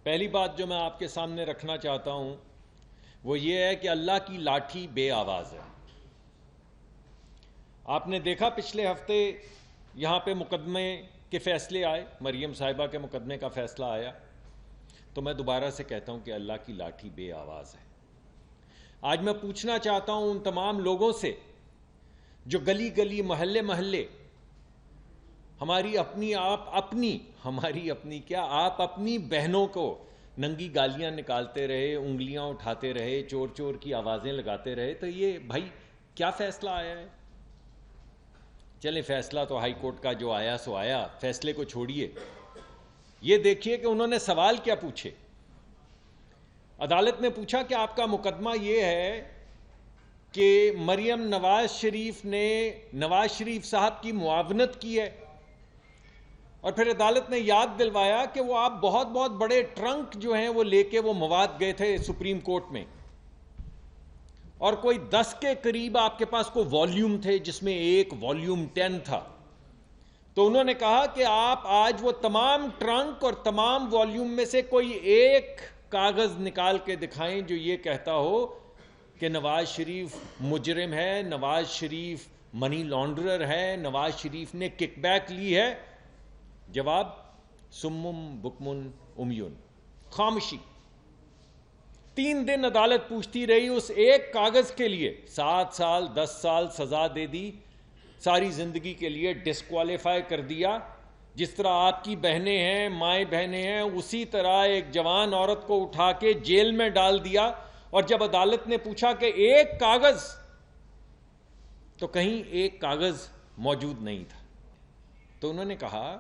پہلی بات جو میں آپ کے سامنے رکھنا چاہتا ہوں وہ یہ ہے کہ اللہ کی لاٹھی بے آواز ہے۔ آپ نے دیکھا پچھلے ہفتے یہاں پہ مقدمے کے فیصلے آئے، مریم صاحبہ کے مقدمے کا فیصلہ آیا، تو میں دوبارہ سے کہتا ہوں کہ اللہ کی لاٹھی بے آواز ہے۔ آج میں پوچھنا چاہتا ہوں ان تمام لوگوں سے جو گلی گلی محلے محلے ہماری اپنی بہنوں کو ننگی گالیاں نکالتے رہے، انگلیاں اٹھاتے رہے، چور چور کی آوازیں لگاتے رہے، تو یہ بھائی کیا فیصلہ آیا ہے؟ چلیں فیصلہ تو ہائی کورٹ کا جو آیا سو آیا، فیصلے کو چھوڑیے، یہ دیکھیے کہ انہوں نے سوال کیا پوچھے۔ عدالت نے پوچھا کہ آپ کا مقدمہ یہ ہے کہ مریم نواز شریف نے نواز شریف صاحب کی معاونت کی ہے، اور پھر عدالت نے یاد دلوایا کہ وہ آپ بہت بہت بڑے ٹرنک جو ہیں وہ لے کے وہ مواد گئے تھے سپریم کورٹ میں، اور کوئی 10 کے قریب آپ کے پاس کوئی والیوم تھے جس میں ایک والیوم 10 تھا۔ تو انہوں نے کہا کہ آپ آج وہ تمام ٹرنک اور تمام والیوم میں سے کوئی ایک کاغذ نکال کے دکھائیں جو یہ کہتا ہو کہ نواز شریف مجرم ہے، نواز شریف منی لانڈرر ہے، نواز شریف نے کک بیک لی ہے۔ جواب سمم بکمن امیون، خاموشی۔ 3 دن عدالت پوچھتی رہی اس ایک کاغذ کے لیے، 7 سال 10 سال سزا دے دی، ساری زندگی کے لیے ڈسکوالیفائی کر دیا۔ جس طرح آپ کی بہنیں ہیں، مائیں بہنیں ہیں، اسی طرح ایک جوان عورت کو اٹھا کے جیل میں ڈال دیا، اور جب عدالت نے پوچھا کہ ایک کاغذ، تو کہیں ایک کاغذ موجود نہیں تھا۔ تو انہوں نے کہا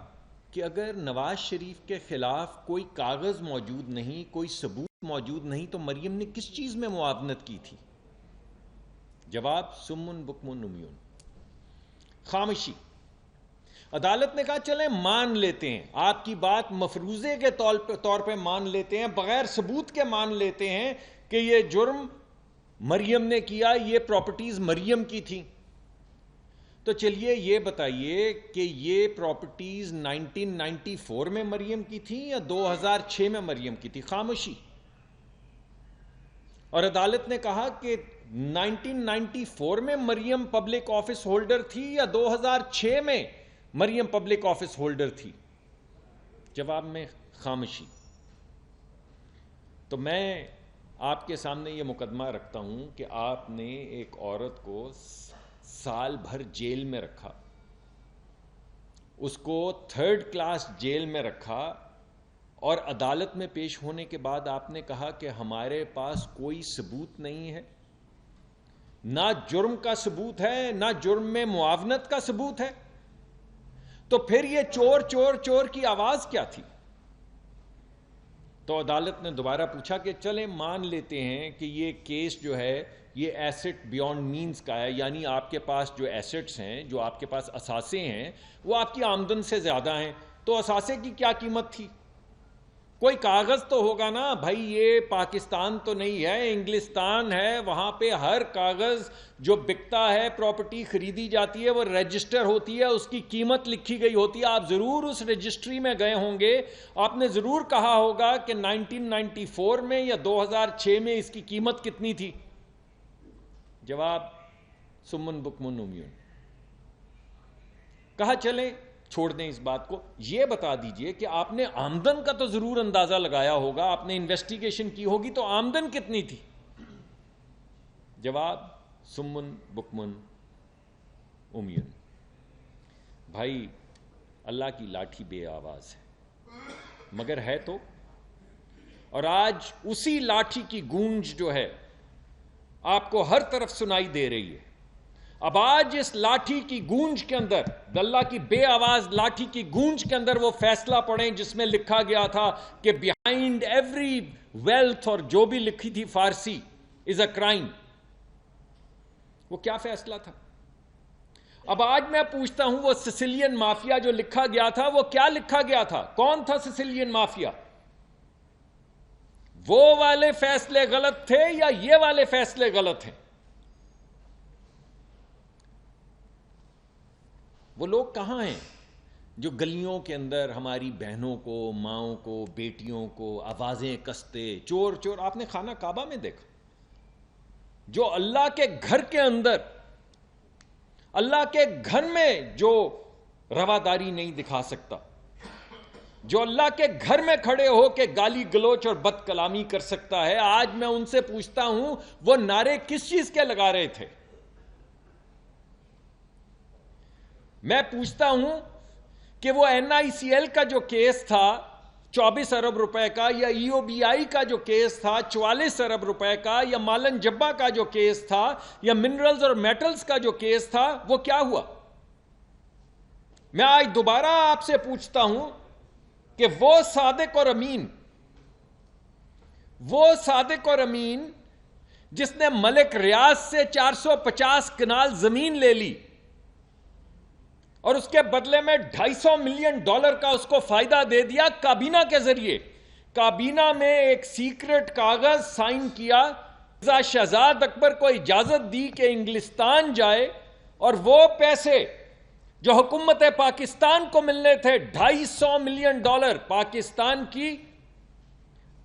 کہ اگر نواز شریف کے خلاف کوئی کاغذ موجود نہیں، کوئی ثبوت موجود نہیں، تو مریم نے کس چیز میں معاونت کی تھی؟ جواب سمن بکمن امیون، خاموشی۔ عدالت نے کہا چلیں مان لیتے ہیں، آپ کی بات مفروضے کے طور پہ مان لیتے ہیں، بغیر ثبوت کے مان لیتے ہیں کہ یہ جرم مریم نے کیا، یہ پراپرٹیز مریم کی تھیں۔ تو چلیے یہ بتائیے کہ یہ پراپرٹیز 1994 میں مریم کی تھیں یا 2006 میں مریم کی تھی؟ خاموشی۔ اور عدالت نے کہا کہ 1994 میں مریم پبلک آفس ہولڈر تھی یا 2006 میں مریم پبلک آفس ہولڈر تھی؟ جواب میں خاموشی۔ تو میں آپ کے سامنے یہ مقدمہ رکھتا ہوں کہ آپ نے ایک عورت کو سال بھر جیل میں رکھا، اس کو 3rd کلاس جیل میں رکھا، اور عدالت میں پیش ہونے کے بعد آپ نے کہا کہ ہمارے پاس کوئی ثبوت نہیں ہے، نہ جرم کا ثبوت ہے، نہ جرم میں معاونت کا ثبوت ہے، تو پھر یہ چور چور چور کی آواز کیا تھی؟ تو عدالت نے دوبارہ پوچھا کہ چلیں مان لیتے ہیں کہ یہ کیس جو ہے یہ ایسٹ بیونڈ مینز کا ہے، یعنی آپ کے پاس جو ایسٹس ہیں، جو آپ کے پاس اثاثے ہیں، وہ آپ کی آمدن سے زیادہ ہیں، تو اثاثے کی کیا قیمت تھی؟ کوئی کاغذ تو ہوگا نا بھائی، یہ پاکستان تو نہیں ہے، انگلستان ہے، وہاں پہ ہر کاغذ جو بکتا ہے، پراپرٹی خریدی جاتی ہے، وہ رجسٹر ہوتی ہے، اس کی قیمت لکھی گئی ہوتی ہے۔ آپ ضرور اس رجسٹری میں گئے ہوں گے، آپ نے ضرور کہا ہوگا کہ 1994 میں یا 2006 میں اس کی قیمت کتنی تھی؟ جواب سمن بکمن امیون۔ کہا چلیں چھوڑ دیں اس بات کو، یہ بتا دیجئے کہ آپ نے آمدن کا تو ضرور اندازہ لگایا ہوگا، آپ نے انویسٹیگیشن کی ہوگی، تو آمدن کتنی تھی؟ جواب سمن بکمن امیون۔ بھائی اللہ کی لاٹھی بے آواز ہے، مگر ہے تو، اور آج اسی لاٹھی کی گونج جو ہے آپ کو ہر طرف سنائی دے رہی ہے۔ اب آج اس لاٹھی کی گونج کے اندر، اللہ کی بے آواز لاٹھی کی گونج کے اندر وہ فیصلہ پڑھیں جس میں لکھا گیا تھا کہ بیہائنڈ ایوری ویلتھ، اور جو بھی لکھی تھی فارسی، از اے کرائم۔ وہ کیا فیصلہ تھا؟ اب آج میں پوچھتا ہوں وہ سسلین مافیا جو لکھا گیا تھا، وہ کیا لکھا گیا تھا؟ کون تھا سسلین مافیا؟ وہ والے فیصلے غلط تھے یا یہ والے فیصلے غلط ہیں؟ وہ لوگ کہاں ہیں جو گلیوں کے اندر ہماری بہنوں کو، ماؤں کو، بیٹیوں کو آوازیں کستے چور چور. آپ نے خانہ کعبہ میں دیکھا، جو اللہ کے گھر کے اندر، اللہ کے گھر میں جو رواداری نہیں دکھا سکتا، جو اللہ کے گھر میں کھڑے ہو کے گالی گلوچ اور بد کلامی کر سکتا ہے، آج میں ان سے پوچھتا ہوں وہ نعرے کس چیز کے لگا رہے تھے؟ میں پوچھتا ہوں کہ وہ NICL کا جو کیس تھا 24 ارب روپے کا، یا EOBI کا جو کیس تھا 44 ارب روپے کا، یا مالن جبا کا جو کیس تھا، یا منرلز اور میٹلز کا جو کیس تھا، وہ کیا ہوا؟ میں آج دوبارہ آپ سے پوچھتا ہوں کہ وہ صادق اور امین جس نے ملک ریاض سے 450 کنال زمین لے لی اور اس کے بدلے میں $250 ملین کا اس کو فائدہ دے دیا کابینہ کے ذریعے، کابینہ میں ایک سیکرٹ کاغذ سائن کیا، شہزاد اکبر کو اجازت دی کہ انگلستان جائے اور وہ پیسے جو حکومت پاکستان کو ملنے تھے $250 ملین، پاکستان کی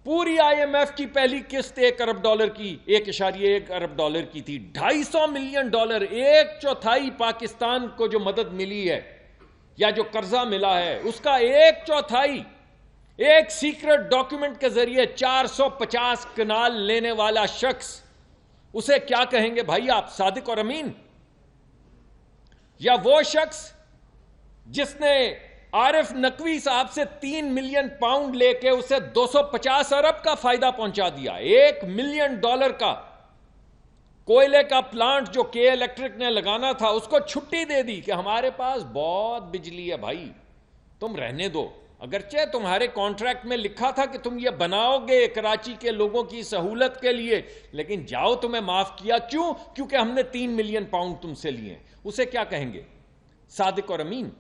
پوری IMF کی پہلی قسط $1 ارب کی، $1.1 ارب کی تھی، $250 ملین، 1/4 پاکستان کو جو مدد ملی ہے یا جو قرضہ ملا ہے اس کا 1/4 ایک سیکرٹ ڈاکیومنٹ کے ذریعے 450 کنال لینے والا شخص، اسے کیا کہیں گے بھائی آپ؟ صادق اور امین؟ یا وہ شخص جس نے عارف نقوی صاحب سے 3 ملین پاؤنڈ لے کے اسے 250 ارب کا فائدہ پہنچا دیا، $1 ملین کا کوئلے کا پلانٹ جو کے الیکٹرک نے لگانا تھا اس کو چھٹی دے دی کہ ہمارے پاس بہت بجلی ہے بھائی، تم رہنے دو. اگرچہ تمہارے کانٹریکٹ میں لکھا تھا کہ تم یہ بناؤ گے کراچی کے لوگوں کی سہولت کے لیے، لیکن جاؤ تمہیں معاف کیا. کیوں؟ کیونکہ ہم نے 3 ملین پاؤنڈ تم سے لیے. اسے کیا کہیں گے؟ صادق اور امین؟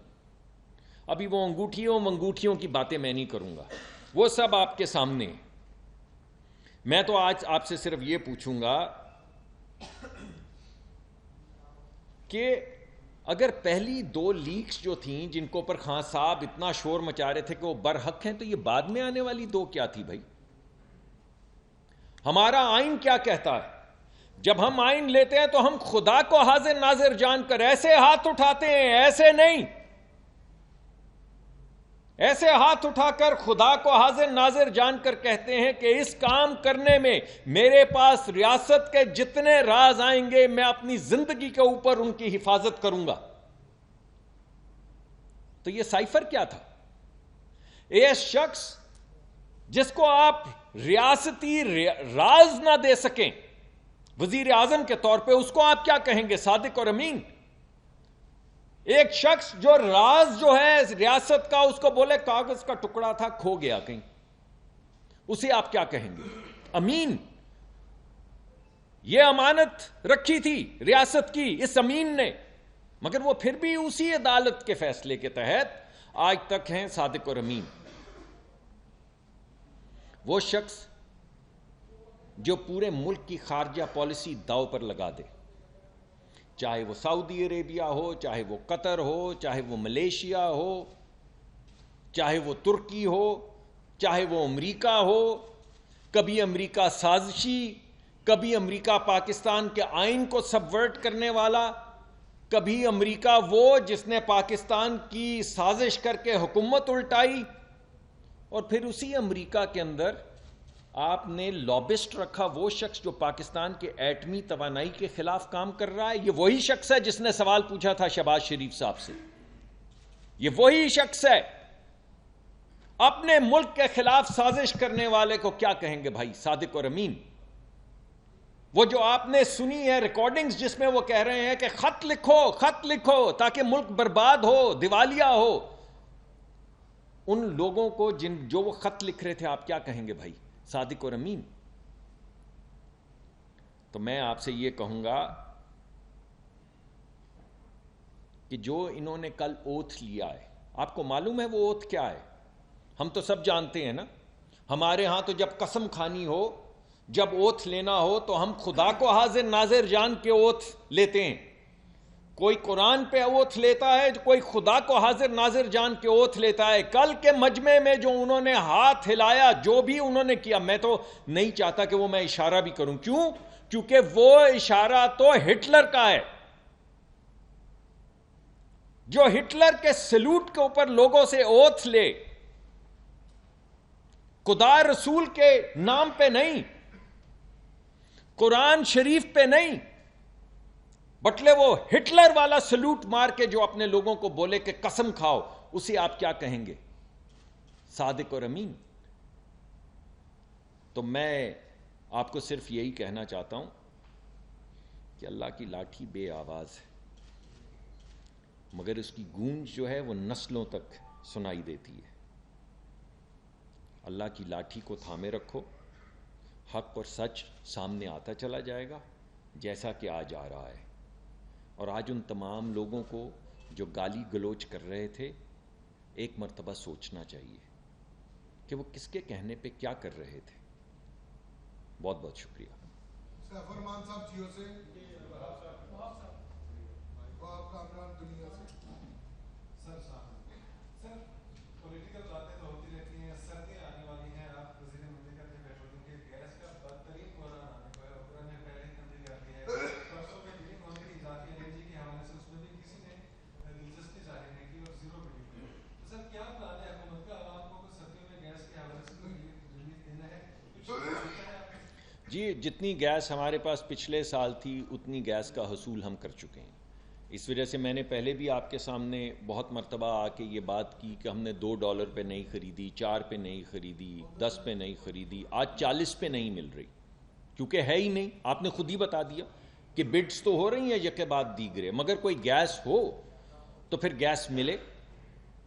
ابھی وہ انگوٹھیوں کی باتیں میں نہیں کروں گا، وہ سب آپ کے سامنے. میں تو آج آپ سے صرف یہ پوچھوں گا کہ اگر پہلی 2 لیکس جو تھیں جن کو پر خان صاحب اتنا شور مچا رہے تھے کہ وہ برحق ہیں، تو یہ بعد میں آنے والی 2 کیا تھی بھائی؟ ہمارا آئین کیا کہتا ہے؟ جب ہم آئین لیتے ہیں تو ہم خدا کو حاضر ناظر جان کر ایسے ہاتھ اٹھاتے ہیں، ایسے نہیں، ایسے ہاتھ اٹھا کر خدا کو حاضر ناظر جان کر کہتے ہیں کہ اس کام کرنے میں میرے پاس ریاست کے جتنے راز آئیں گے میں اپنی زندگی کے اوپر ان کی حفاظت کروں گا. تو یہ سائفر کیا تھا؟ ایک شخص جس کو آپ ریاستی راز نہ دے سکیں وزیر اعظم کے طور پہ، اس کو آپ کیا کہیں گے؟ صادق اور امین؟ ایک شخص جو راز جو ہے ریاست کا اس کو بولے کاغذ کا ٹکڑا تھا کھو گیا کہیں، اسے آپ کیا کہیں گے؟ امین؟ یہ امانت رکھی تھی ریاست کی اس امین نے، مگر وہ پھر بھی اسی عدالت کے فیصلے کے تحت آج تک ہیں صادق اور امین. وہ شخص جو پورے ملک کی خارجہ پالیسی داؤ پر لگا دے، چاہے وہ سعودی عربیہ ہو، چاہے وہ قطر ہو، چاہے وہ ملیشیا ہو، چاہے وہ ترکی ہو، چاہے وہ امریکہ ہو، کبھی امریکہ سازشی، کبھی امریکہ پاکستان کے آئین کو سبورٹ کرنے والا، کبھی امریکہ وہ جس نے پاکستان کی سازش کر کے حکومت الٹائی، اور پھر اسی امریکہ کے اندر آپ نے لابسٹ رکھا وہ شخص جو پاکستان کے ایٹمی توانائی کے خلاف کام کر رہا ہے. یہ وہی شخص ہے جس نے سوال پوچھا تھا شہباز شریف صاحب سے، یہ وہی شخص ہے. اپنے ملک کے خلاف سازش کرنے والے کو کیا کہیں گے بھائی؟ صادق اور امین؟ وہ جو آپ نے سنی ہے ریکارڈنگز جس میں وہ کہہ رہے ہیں کہ خط لکھو تاکہ ملک برباد ہو، دیوالیہ ہو، ان لوگوں کو جو وہ خط لکھ رہے تھے آپ کیا کہیں گے بھائی؟ صادق اور امین؟ تو میں آپ سے یہ کہوں گا کہ جو انہوں نے کل اوتھ لیا ہے، آپ کو معلوم ہے وہ اوتھ کیا ہے؟ ہم تو سب جانتے ہیں نا، ہمارے ہاں تو جب قسم کھانی ہو، جب اوتھ لینا ہو تو ہم خدا کو حاضر ناظر جان کے اوتھ لیتے ہیں. کوئی قرآن پہ اوتھ لیتا ہے، کوئی خدا کو حاضر ناظر جان کے اوتھ لیتا ہے. کل کے مجمع میں جو انہوں نے ہاتھ ہلایا، جو بھی انہوں نے کیا، میں تو نہیں چاہتا کہ وہ میں اشارہ بھی کروں. کیوں؟ کیونکہ وہ اشارہ تو ہٹلر کا ہے. جو ہٹلر کے سلوٹ کے اوپر لوگوں سے اوتھ لے، خدا رسول کے نام پہ نہیں، قرآن شریف پہ نہیں، بٹلے وہ ہٹلر والا سلوٹ مار کے جو اپنے لوگوں کو بولے کہ قسم کھاؤ، اسے آپ کیا کہیں گے؟ صادق اور امین. تو میں آپ کو صرف یہی کہنا چاہتا ہوں کہ اللہ کی لاٹھی بے آواز ہے، مگر اس کی گونج جو ہے وہ نسلوں تک سنائی دیتی ہے. اللہ کی لاٹھی کو تھامے رکھو، حق اور سچ سامنے آتا چلا جائے گا جیسا کہ آج آ رہا ہے. اور آج ان تمام لوگوں کو جو گالی گلوچ کر رہے تھے، ایک مرتبہ سوچنا چاہیے کہ وہ کس کے کہنے پہ کیا کر رہے تھے. بہت بہت شکریہ. فرمان صاحب جیو سے دنیا سے سر پولیٹیکل باتیں تو ہوتی رہتی ہیں، سردیاں آنے والی ہیں، آپ وزیر مملکت میں پیٹرولیم کے گیس کا بدترین بحران آنے کو ہے، اوپر نے پہلے ہی تبدیلی کر دی ہے. پرسوں میں ڈیلنگ ہونے کی اضافی LNG کے حوالے سے اس میں بھی کسی نے دلچسپی ظاہر نہیں کی اور زیرو بلی ہوئی. تو سر کیا پلان ہے حکومت کا عوام کو سردیوں میں گیس کے حوالے سے ریلیف دینا ہے؟ کچھ سوچا ہے آپ نے؟ جی، جتنی گیس ہمارے پاس پچھلے سال تھی اتنی گیس کا حصول ہم کر چکے ہیں. اس وجہ سے میں نے پہلے بھی آپ کے سامنے بہت مرتبہ آ کے یہ بات کی کہ ہم نے $2 پہ نہیں خریدی، 4 پہ نہیں خریدی، 10 پہ نہیں خریدی، آج 40 پہ نہیں مل رہی، کیونکہ ہے ہی نہیں. آپ نے خود ہی بتا دیا کہ بڈس تو ہو رہی ہیں یکے بعد دیگرے، مگر کوئی گیس ہو تو پھر گیس ملے.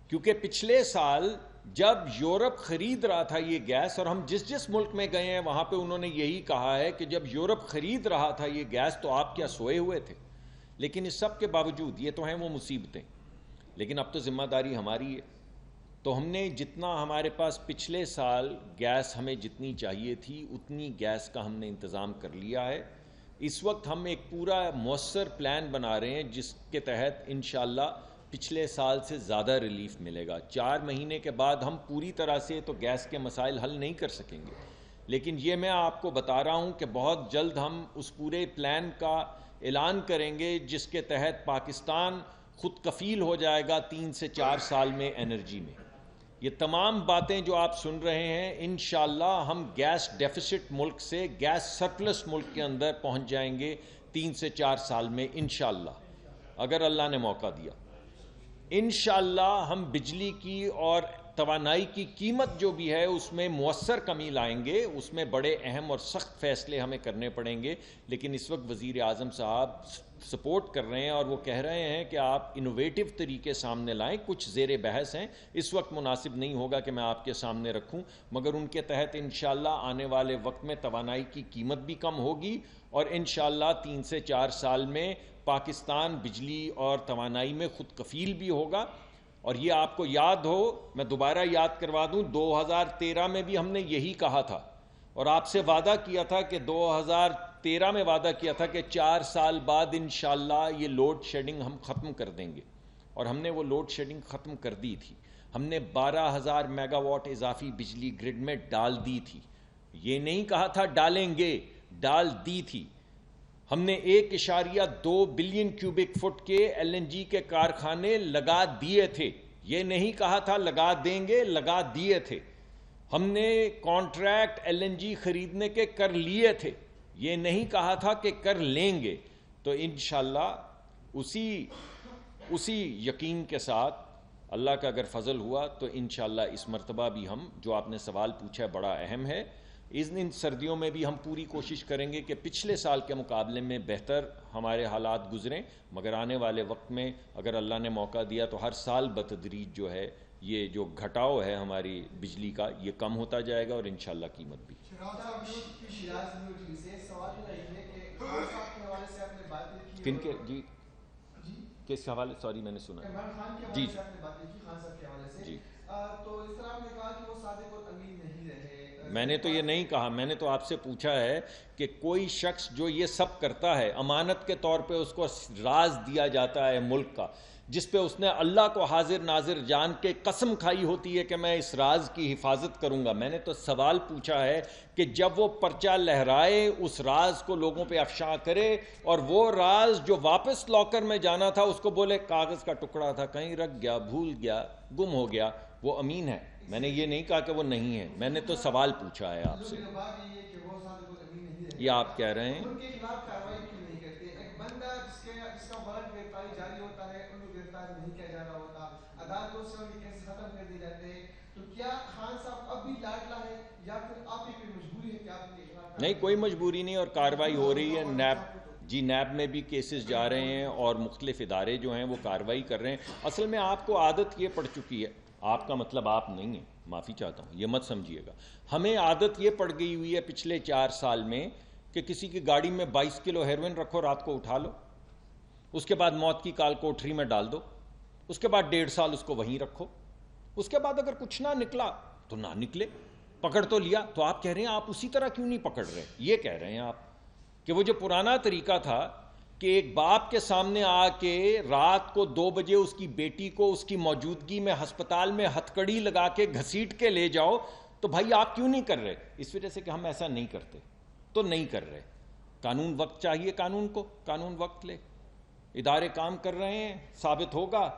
کیونکہ پچھلے سال جب یورپ خرید رہا تھا یہ گیس، اور ہم جس جس ملک میں گئے ہیں وہاں پہ انہوں نے یہی کہا ہے کہ جب یورپ خرید رہا تھا یہ گیس تو آپ کیا سوئے ہوئے تھے؟ لیکن اس سب کے باوجود یہ تو ہیں وہ مصیبتیں، لیکن اب تو ذمہ داری ہماری ہے. تو ہم نے جتنا ہمارے پاس پچھلے سال گیس ہمیں جتنی چاہیے تھی اتنی گیس کا ہم نے انتظام کر لیا ہے. اس وقت ہم ایک پورا مؤثر پلان بنا رہے ہیں جس کے تحت انشاءاللہ پچھلے سال سے زیادہ ریلیف ملے گا. 4 مہینے کے بعد ہم پوری طرح سے تو گیس کے مسائل حل نہیں کر سکیں گے، لیکن یہ میں آپ کو بتا رہا ہوں کہ بہت جلد ہم اس پورے پلان کا اعلان کریں گے جس کے تحت پاکستان خود کفیل ہو جائے گا 3 سے 4 سال میں انرجی میں. یہ تمام باتیں جو آپ سن رہے ہیں انشاءاللہ ہم گیس ڈیفیسٹ ملک سے گیس سرپلس ملک کے اندر پہنچ جائیں گے 3 سے 4 سال میں انشاءاللہ، اگر اللہ نے موقع دیا. انشاءاللہ ہم بجلی کی اور توانائی کی قیمت جو بھی ہے اس میں مؤثر کمی لائیں گے. اس میں بڑے اہم اور سخت فیصلے ہمیں کرنے پڑیں گے، لیکن اس وقت وزیر اعظم صاحب سپورٹ کر رہے ہیں اور وہ کہہ رہے ہیں کہ آپ انوویٹو طریقے سامنے لائیں. کچھ زیر بحث ہیں، اس وقت مناسب نہیں ہوگا کہ میں آپ کے سامنے رکھوں، مگر ان کے تحت انشاءاللہ آنے والے وقت میں توانائی کی قیمت بھی کم ہوگی اور انشاءاللہ 3 سے 4 سال میں پاکستان بجلی اور توانائی میں خود کفیل بھی ہوگا. اور یہ آپ کو یاد ہو، میں دوبارہ یاد کروا دوں، 2013 میں بھی ہم نے یہی کہا تھا اور آپ سے وعدہ کیا تھا کہ 2013 میں وعدہ کیا تھا کہ 4 سال بعد انشاءاللہ یہ لوڈ شیڈنگ ہم ختم کر دیں گے، اور ہم نے وہ لوڈ شیڈنگ ختم کر دی تھی. ہم نے 12,000 میگا واٹ اضافی بجلی گرڈ میں ڈال دی تھی. یہ نہیں کہا تھا ڈالیں گے، ڈال دی تھی. ہم نے 1.2 بلین کیوبک فٹ کے LNG کے کارخانے لگا دیے تھے. یہ نہیں کہا تھا لگا دیں گے، لگا دیے تھے. ہم نے کانٹریکٹ LNG خریدنے کے کر لیے تھے، یہ نہیں کہا تھا کہ کر لیں گے. تو انشاءاللہ اسی یقین کے ساتھ اللہ کا اگر فضل ہوا تو انشاءاللہ اس مرتبہ بھی ہم جو آپ نے سوال پوچھا بڑا اہم ہے، ان سردیوں میں بھی ہم پوری کوشش کریں گے کہ پچھلے سال کے مقابلے میں بہتر ہمارے حالات گزریں، مگر آنے والے وقت میں اگر اللہ نے موقع دیا تو ہر سال بتدریج جو ہے یہ جو گھٹاؤ ہے ہماری بجلی کا یہ کم ہوتا جائے گا اور انشاءاللہ قیمت بھی. کن کے جی کس حوالے؟ سوری میں نے سنا جی جی. تو اس طرح آپ نے کہا کہ وہ صادق اور امین نہیں رہے. میں نے تو یہ نہیں کہا، میں نے تو آپ سے پوچھا ہے کہ کوئی شخص جو یہ سب کرتا ہے، امانت کے طور پہ اس کو راز دیا جاتا ہے ملک کا، جس پہ اس نے اللہ کو حاضر ناظر جان کے قسم کھائی ہوتی ہے کہ میں اس راز کی حفاظت کروں گا، میں نے تو سوال پوچھا ہے کہ جب وہ پرچہ لہرائے، اس راز کو لوگوں پہ افشاں کرے، اور وہ راز جو واپس لاکر میں جانا تھا اس کو بولے کاغذ کا ٹکڑا تھا، کہیں رکھ گیا، بھول گیا، گم ہو گیا، وہ امین ہے۔ میں نے یہ نہیں کہا کہ وہ نہیں ہے، میں نے تو سوال پوچھا ہے آپ سے۔ یہ آپ کہہ رہے ہیں ان کے خلاف کارروائی کیوں نہیں کرتے؟ ایک بندہ جس کا وارنٹ گرفتاری جاری ہوتا ہے، ان کو گرفتار نہیں کیا جا رہا ہوتا، عدالتوں سے ان کے کیس ختم کر دیے جاتے ہیں، تو کیا خان صاحب اب بھی لاڈلا ہے یا پھر آپ کی کوئی مجبوری ہے کہ آپ ان کے خلاف؟ نہیں، کوئی مجبوری نہیں، اور کارروائی ہو رہی ہے۔ نیب میں بھی کیسز جا رہے ہیں، اور مختلف ادارے جو ہیں وہ کارروائی کر رہے ہیں۔ اصل میں آپ کو عادت یہ پڑ چکی ہے، آپ کا مطلب آپ نہیں ہے، معافی چاہتا ہوں، یہ مت سمجھیے گا، ہمیں عادت یہ پڑ گئی ہوئی ہے پچھلے 4 سال میں کہ کسی کی گاڑی میں 22 کلو ہیروئن رکھو، رات کو اٹھا لو، اس کے بعد موت کی کال کوٹری میں ڈال دو، اس کے بعد 1.5 سال اس کو وہیں رکھو، اس کے بعد اگر کچھ نہ نکلا تو نہ نکلے، پکڑ تو لیا۔ تو آپ کہہ رہے ہیں آپ اسی طرح کیوں نہیں پکڑ رہے؟ یہ کہہ رہے ہیں آپ کہ وہ جو پرانا طریقہ تھا کہ ایک باپ کے سامنے آ کے رات کو 2 بجے اس کی بیٹی کو اس کی موجودگی میں ہسپتال میں ہتھکڑی لگا کے گھسیٹ کے لے جاؤ، تو بھائی آپ کیوں نہیں کر رہے؟ اس وجہ سے کہ ہم ایسا نہیں کرتے، تو نہیں کر رہے۔ قانون وقت چاہیے، قانون کو، قانون وقت لے، ادارے کام کر رہے ہیں، ثابت ہوگا،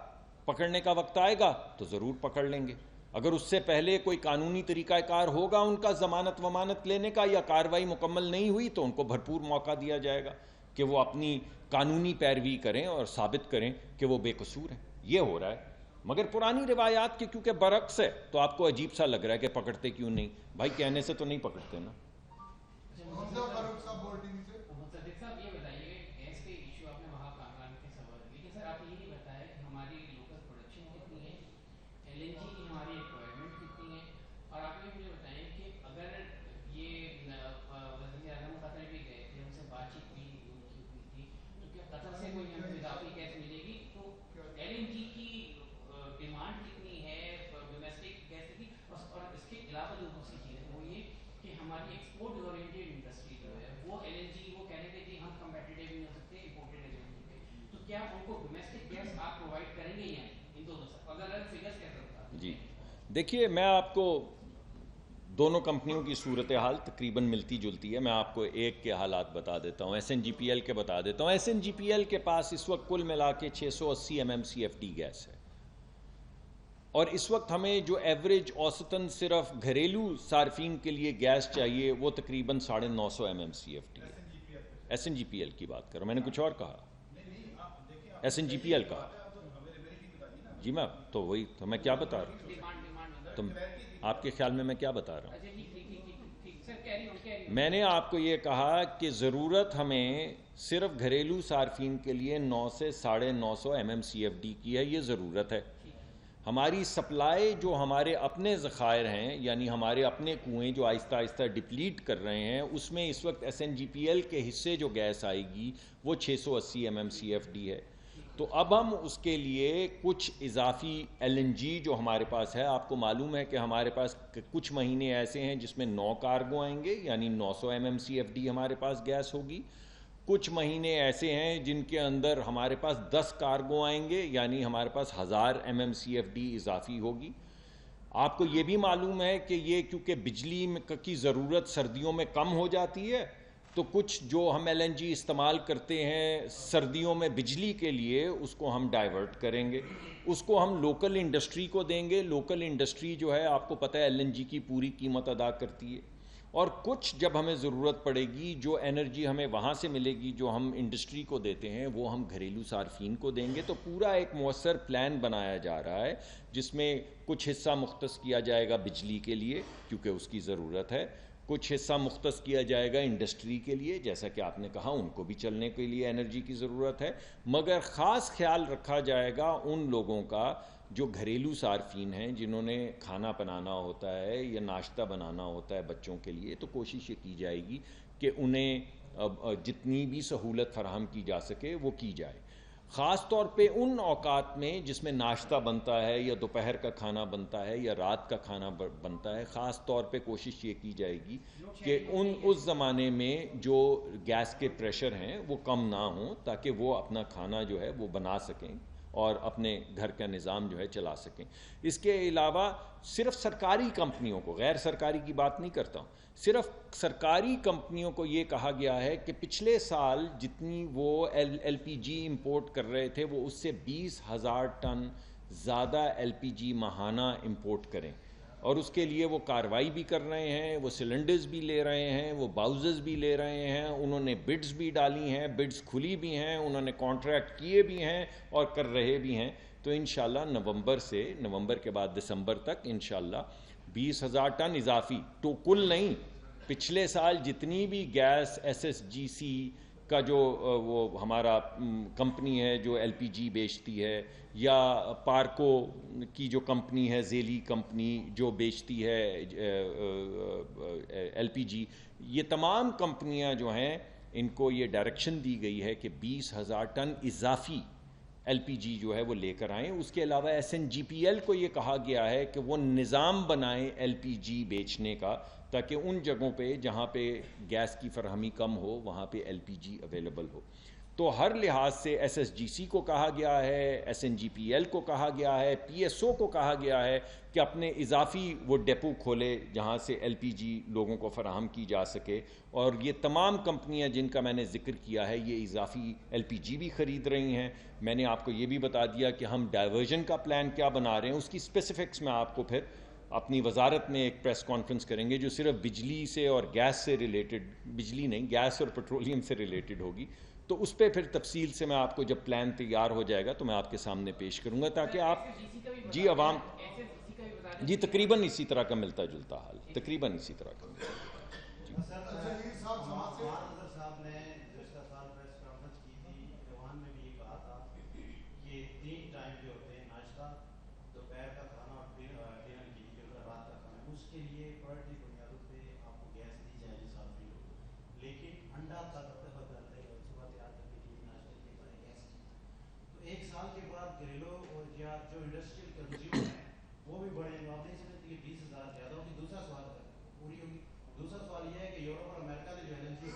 پکڑنے کا وقت آئے گا تو ضرور پکڑ لیں گے۔ اگر اس سے پہلے کوئی قانونی طریقہ کار ہوگا ان کا ضمانت ومانت لینے کا، یا کارروائی مکمل نہیں ہوئی، تو ان کو بھرپور موقع دیا جائے گا کہ وہ اپنی قانونی پیروی کریں اور ثابت کریں کہ وہ بے قصور ہیں۔ یہ ہو رہا ہے، مگر پرانی روایات کے کیونکہ برعکس ہے تو آپ کو عجیب سا لگ رہا ہے کہ پکڑتے کیوں نہیں؟ بھائی کہنے سے تو نہیں پکڑتے نا۔ فاروق صاحب بولٹنگ سے صدیق صاحب یہ بتائیے کہ گیس کے ایشو آپ نے وہاں کامران کے سوال کی، لیکن سر آپ یہ نہیں بتایا کہ ہماری لوکل پروڈکشن کتنی ہے، ایل این جی کی ہماری ریکوائرمنٹ کتنی ہے، اور آپ یہ مجھے بتائیں کہ اگر یہ وزیر اعظم قطر بھی گئے تھے، ان سے بات چیت بھی ہوئی تھی، تو کیا قطر سے کوئی ہمیں اضافی گیس ملے گی؟ تو ایل این جی کی ڈیمانڈ کتنی ہے ڈومیسٹک گیس کی؟ اور اس کے علاوہ جو دوسری چیز ہے وہ یہ کہ ہماری ایکسپورٹ اورینٹیڈ انڈسٹری جو ہے وہ ایل این جی وہ کہہ رہے تھے کہ ہم کمپیٹیٹیو نہیں ہو سکتے امپورٹڈ ایل این جی پہ، تو کیا ان کو ڈومیسٹک گیس آپ پرووائڈ کریں گے یا نہیں؟ ان دونوں سے اگر فگرس کیسے ہوتا ہے؟ جی دیکھیے، میں آپ کو دونوں کمپنیوں کی صورتحال تقریباً ملتی جلتی ہے، میں آپ کو ایک کے حالات بتا دیتا ہوں، S N G P L کے بتا دیتا ہوں۔ S N G P L کے پاس اس وقت کل ملا کے 680 MMCFD گیس ہے، اور اس وقت ہمیں جو ایوریج اوسطاً صرف گھریلو صارفین کے لیے گیس چاہیے وہ تقریباً 950 MMCFD ہے۔ S N G P L کی بات کروں، میں نے کچھ اور کہا؟ S N G P L کہا جی، میں تو وہی تو میں کیا بتا رہا ہوں، تو آپ کے خیال میں میں کیا بتا رہا ہوں؟ میں نے آپ کو یہ کہا کہ ضرورت ہمیں صرف گھریلو صارفین کے لیے 900 سے 950 MMCFD کی ہے، یہ ضرورت ہے۔ ہماری سپلائی جو ہمارے اپنے ذخائر ہیں، یعنی ہمارے اپنے کنویں جو آہستہ آہستہ ڈپلیٹ کر رہے ہیں، اس میں اس وقت S N G P L کے حصے جو گیس آئے گی وہ 680 MMCFD ہے۔ تو اب ہم اس کے لیے کچھ اضافی ایل این جی جو ہمارے پاس ہے، آپ کو معلوم ہے کہ ہمارے پاس کچھ مہینے ایسے ہیں جس میں 9 کارگو آئیں گے، یعنی 900 MMCFD ہمارے پاس گیس ہوگی، کچھ مہینے ایسے ہیں جن کے اندر ہمارے پاس 10 کارگو آئیں گے، یعنی ہمارے پاس 1000 MMCFD اضافی ہوگی۔ آپ کو یہ بھی معلوم ہے کہ یہ کیونکہ بجلی کی ضرورت سردیوں میں کم ہو جاتی ہے، تو کچھ جو ہم ایل این جی استعمال کرتے ہیں سردیوں میں بجلی کے لیے، اس کو ہم ڈائیورٹ کریں گے، اس کو ہم لوکل انڈسٹری کو دیں گے۔ لوکل انڈسٹری جو ہے آپ کو پتہ ہے ایل این جی کی پوری قیمت ادا کرتی ہے، اور کچھ جب ہمیں ضرورت پڑے گی جو انرجی ہمیں وہاں سے ملے گی جو ہم انڈسٹری کو دیتے ہیں وہ ہم گھریلو صارفین کو دیں گے۔ تو پورا ایک مؤثر پلان بنایا جا رہا ہے جس میں کچھ حصہ مختص کیا جائے گا بجلی کے لیے کیونکہ اس کی ضرورت ہے، کچھ حصہ مختص کیا جائے گا انڈسٹری کے لیے، جیسا کہ آپ نے کہا ان کو بھی چلنے کے لیے انرجی کی ضرورت ہے، مگر خاص خیال رکھا جائے گا ان لوگوں کا جو گھریلو صارفین ہیں، جنہوں نے کھانا بنانا ہوتا ہے یا ناشتہ بنانا ہوتا ہے بچوں کے لیے، تو کوشش یہ کی جائے گی کہ انہیں جتنی بھی سہولت فراہم کی جا سکے وہ کی جائے۔ خاص طور پہ ان اوقات میں جس میں ناشتہ بنتا ہے یا دوپہر کا کھانا بنتا ہے یا رات کا کھانا بنتا ہے، خاص طور پہ کوشش یہ کی جائے گی کہ اس زمانے میں جو گیس کے پریشر ہیں وہ کم نہ ہوں، تاکہ وہ اپنا کھانا جو ہے وہ بنا سکیں اور اپنے گھر کا نظام جو ہے چلا سکیں۔ اس کے علاوہ صرف سرکاری کمپنیوں کو، غیر سرکاری کی بات نہیں کرتا ہوں، صرف سرکاری کمپنیوں کو یہ کہا گیا ہے کہ پچھلے سال جتنی وہ ایل پی جی امپورٹ کر رہے تھے وہ اس سے 20,000 ٹن زیادہ ایل پی جی ماہانہ امپورٹ کریں، اور اس کے لیے وہ کارروائی بھی کر رہے ہیں، وہ سلنڈرز بھی لے رہے ہیں، وہ باؤزز بھی لے رہے ہیں، انہوں نے بڈز بھی ڈالی ہیں، بڈز کھلی بھی ہیں، انہوں نے کانٹریکٹ کیے بھی ہیں اور کر رہے بھی ہیں۔ تو انشاءاللہ نومبر کے بعد دسمبر تک انشاءاللہ 20,000 ٹن اضافی، تو کل نہیں، پچھلے سال جتنی بھی گیس ایس ایس جی سی کا جو وہ ہمارا کمپنی ہے جو ایل پی جی بیچتی ہے، یا پارکو کی جو کمپنی ہے، ذیلی کمپنی جو بیچتی ہے ایل پی جی، یہ تمام کمپنیاں جو ہیں ان کو یہ ڈائریکشن دی گئی ہے کہ 20,000 ٹن اضافی ایل پی جی جو ہے وہ لے کر آئیں۔ اس کے علاوہ S N G P L کو یہ کہا گیا ہے کہ وہ نظام بنائیں ایل پی جی بیچنے کا، تاکہ ان جگہوں پہ جہاں پہ گیس کی فراہمی کم ہو وہاں پہ ایل پی جی اویلیبل ہو۔ تو ہر لحاظ سے ایس ایس جی سی کو کہا گیا ہے، S N G P L کو کہا گیا ہے، پی ایس او کو کہا گیا ہے کہ اپنے اضافی وہ ڈیپو کھولے جہاں سے ایل پی جی لوگوں کو فراہم کی جا سکے، اور یہ تمام کمپنیاں جن کا میں نے ذکر کیا ہے یہ اضافی ایل پی جی بھی خرید رہی ہیں۔ میں نے آپ کو یہ بھی بتا دیا کہ ہم ڈائیورژن کا پلان کیا بنا رہے ہیں، اس کی اسپیسیفکس میں آپ کو پھر اپنی وزارت میں ایک پریس کانفرنس کریں گے جو صرف بجلی سے اور گیس سے ریلیٹڈ، بجلی نہیں، گیس اور پیٹرولیم سے ریلیٹڈ ہوگی، تو اس پہ پھر تفصیل سے میں آپ کو جب پلان تیار ہو جائے گا تو میں آپ کے سامنے پیش کروں گا، تاکہ آپ جی عوام جی تقریباً اسی طرح کا ملتا جلتا حال، تقریباً اسی طرح کا ملتا جلتا۔ صاحب نے گزشتہ سال پریس کانفرنس کی تھی، ایوان میں بھی یہ کہا تھا کہ 3 ٹائم جو ہوتے ہیں، ناشتہ، دوپہر کا کھانا اور ڈنر کی جو رات کا کھانا، اس کے لیے پرائرٹی بنیادوں پہ آپ کو گیس دی جائے جس آپ بھی ہو، لیکن انڈا تک کرتے ہیں صبح تیار کرنے کے لیے ناشتے کے بارے گیس کی، تو 1 سال کے بعد گھریلو اور یا جو انڈسٹریل کنزیومر ہیں وہ بھی بڑھیں گے، آپ نہیں سمجھتے کہ 20,000 زیادہ ہوگی؟ دوسرا سوال پوری ہوگی۔ دوسرا سوال یہ ہے کہ یورپ اور امریکہ نے جو ایل این جی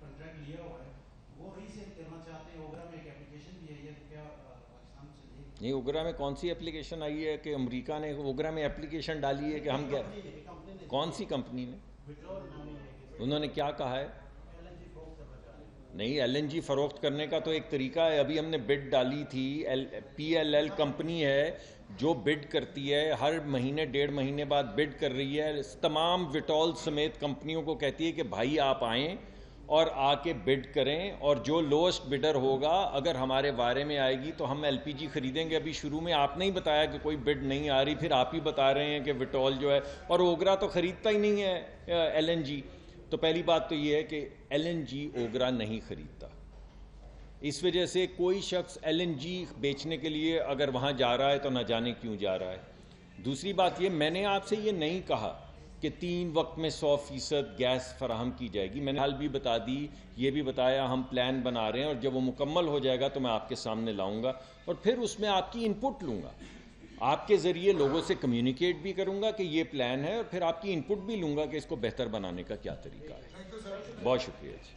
کنٹریکٹ لیا ہوا ہے وہ ریسیل کرنا چاہتے ہیں، اوگرا میں ایک اپلیکیشن بھی ہے، کیا پاکستان سے نہیں، اوگرا میں کون سی اپلیکیشن آئی ہے کہ امریکہ نے اوگرا میں اپلیکیشن ڈالی ہے کہ ہم کیا، کون سی کمپنی نے، انہوں نے کیا کہا ہے؟ نہیں، ایل این جی فروخت کرنے کا تو ایک طریقہ ہے، ابھی ہم نے بڈ ڈالی تھی، پی ایل ایل کمپنی ہے جو بڈ کرتی ہے، ہر مہینے 1.5 مہینے بعد بڈ کر رہی ہے، تمام وٹول سمیت کمپنیوں کو کہتی ہے کہ بھائی آپ آئیں اور آ کے بڈ کریں، اور جو لوسٹ بڈر ہوگا اگر ہمارے بارے میں آئے گی تو ہم ایل پی جی خریدیں گے۔ ابھی شروع میں آپ نے ہی بتایا کہ کوئی بڈ نہیں آ رہی، پھر آپ ہی بتا رہے ہیں کہ وٹول جو ہے، اور اوگرا تو خریدتا ہی نہیں ہے ایل این جی۔ تو پہلی بات تو یہ ہے کہ ایل این جی اوگرا نہیں خریدتا، اس وجہ سے کوئی شخص ایل این جی بیچنے کے لیے اگر وہاں جا رہا ہے تو نہ جانے کیوں جا رہا ہے۔ دوسری بات یہ، میں نے آپ سے یہ نہیں کہا کہ 3 وقت میں 100% گیس فراہم کی جائے گی، میں نے حال بھی بتا دی، یہ بھی بتایا ہم پلان بنا رہے ہیں، اور جب وہ مکمل ہو جائے گا تو میں آپ کے سامنے لاؤں گا، اور پھر اس میں آپ کی انپٹ لوں گا، آپ کے ذریعے لوگوں سے کمیونیکیٹ بھی کروں گا کہ یہ پلان ہے، اور پھر آپ کی انپٹ بھی لوں گا کہ اس کو بہتر بنانے کا کیا طریقہ ہے۔ بہت شکریہ جی۔